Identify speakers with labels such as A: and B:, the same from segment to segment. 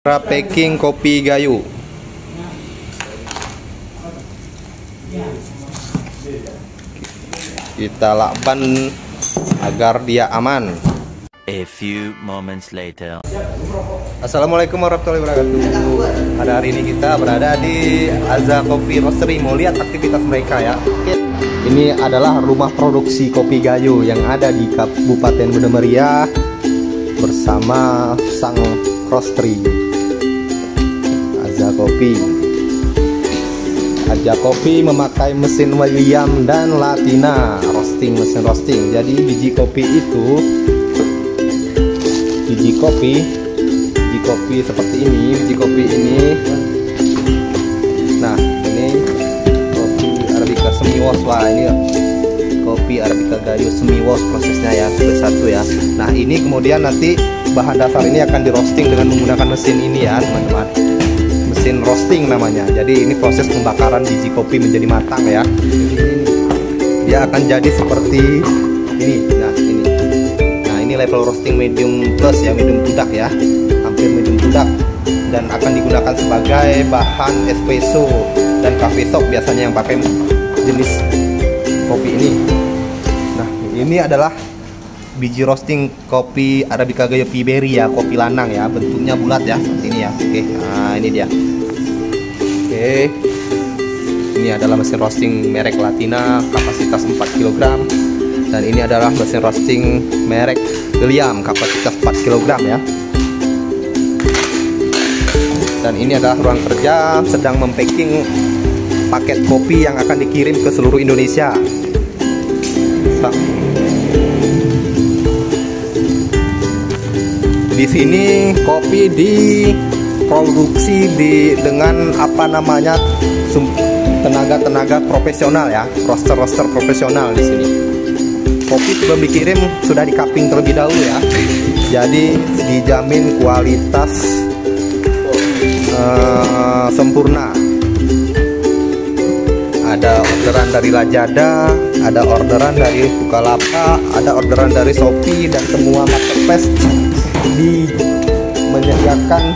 A: Cara packing kopi gayo. Kita lakban agar dia aman.
B: A few moments later.
A: Assalamualaikum warahmatullahi wabarakatuh. Pada hari ini kita berada di Azza Coffee Roastery. Mau lihat aktivitas mereka ya. Ini adalah rumah produksi kopi gayo yang ada di Kabupaten Banda Meriah bersama sang roastery Azza Coffee. Azza Coffee memakai mesin William dan Latina mesin roasting. Jadi biji kopi seperti ini, biji kopi ini. Nah, ini kopi Arabica semi wash. Wah, ini kopi Arabica gayo semi wash prosesnya ya, satu ya. Nah, ini kemudian nanti bahan dasar ini akan di roasting dengan menggunakan mesin ini ya, teman-teman. Mesin roasting namanya. Jadi ini proses pembakaran biji kopi menjadi matang ya. Dia akan jadi seperti ini. Nah, ini level roasting medium plus ya, medium tudak ya, hampir medium tudak, dan akan digunakan sebagai bahan espresso dan cafe shop biasanya yang pakai jenis kopi ini. Nah, ini adalah biji roasting kopi Arabica gayo Piberi ya, kopi lanang ya, bentuknya bulat ya, seperti ini ya. Oke, nah ini dia. Oke, ini adalah mesin roasting merek Latina, kapasitas 4 kg. Dan ini adalah mesin roasting merek William, kapasitas 4 kg ya. Dan ini adalah ruang kerja sedang mempacking paket kopi yang akan dikirim ke seluruh Indonesia. Di sini kopi diproduksi dengan apa namanya, tenaga profesional ya, roaster profesional di sini. Kopi sebelum dikirim sudah di cupping terlebih dahulu ya, jadi dijamin kualitas sempurna. Ada orderan dari Lazada, ada orderan dari Bukalapak, ada orderan dari Shopee, dan semua marketplace menyediakan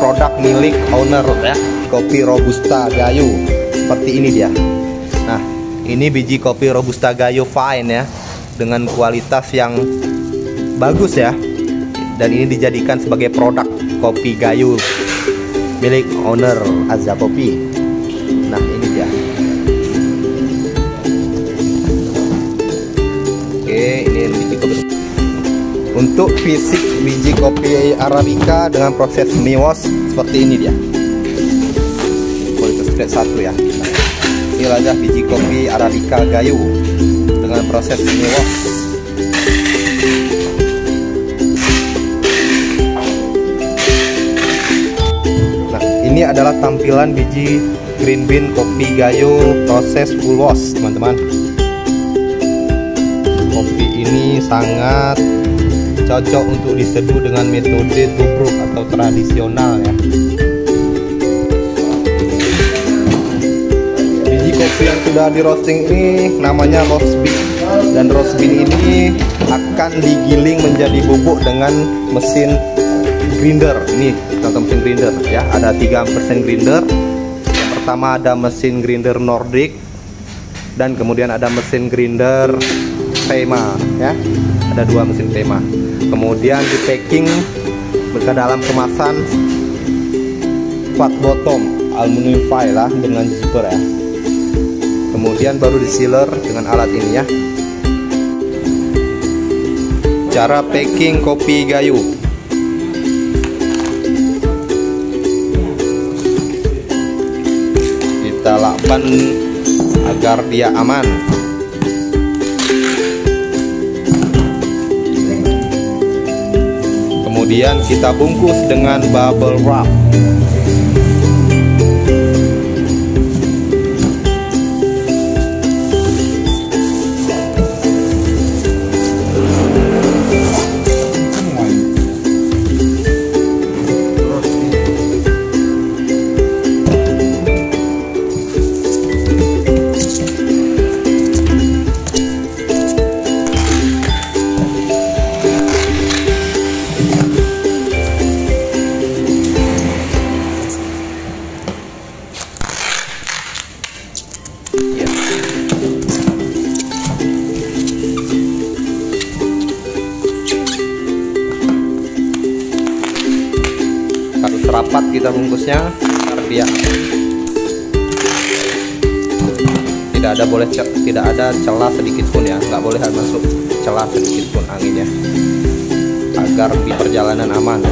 A: produk milik owner ya, kopi Robusta gayo seperti ini dia. Nah, ini biji kopi Robusta gayo fine ya, dengan kualitas yang bagus ya, dan ini dijadikan sebagai produk kopi gayo milik owner Azza Coffee. Nah, ini dia. Oke, ini biji kopi. Untuk fisik biji kopi Arabica dengan proses semi wash seperti ini dia. Kualitas grade 1 ya. Ini adalah biji kopi Arabica gayo dengan proses semi wash. Nah, ini adalah tampilan biji green bean kopi gayo proses full wash, teman-teman. Kopi ini sangat cocok untuk diseduh dengan metode tubruk atau tradisional ya. Biji kopi yang sudah di roasting ini namanya roast bean, dan roast bean ini akan digiling menjadi bubuk dengan mesin grinder. Ini contoh mesin grinder ya, ada 3 mesin grinder. Yang pertama ada mesin grinder Nordic, dan kemudian ada mesin grinder Pema ya, ada 2 mesin Pema. Kemudian di packing ke dalam kemasan flat bottom aluminium foil lah dengan zipper ya. Kemudian baru di sealer dengan alat ini ya. Cara packing kopi gayo. Kita lakban agar dia aman. Kemudian kita bungkus dengan bubble wrap. serapat kita bungkusnya biar tidak ada celah sedikit pun ya, nggak boleh masuk celah sedikit pun anginnya, agar di perjalanan aman.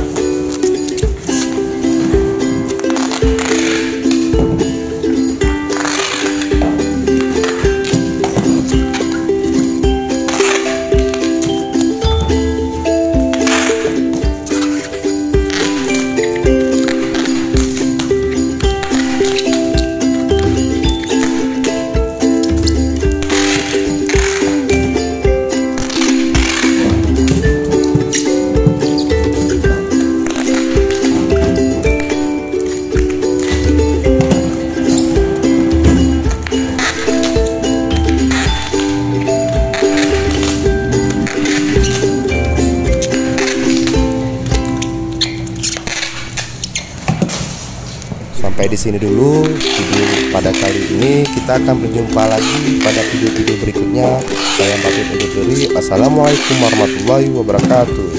C: Sampai di sini dulu video pada kali ini. Kita akan berjumpa lagi pada video-video berikutnya. Saya pamit undur diri. Assalamualaikum warahmatullahi wabarakatuh.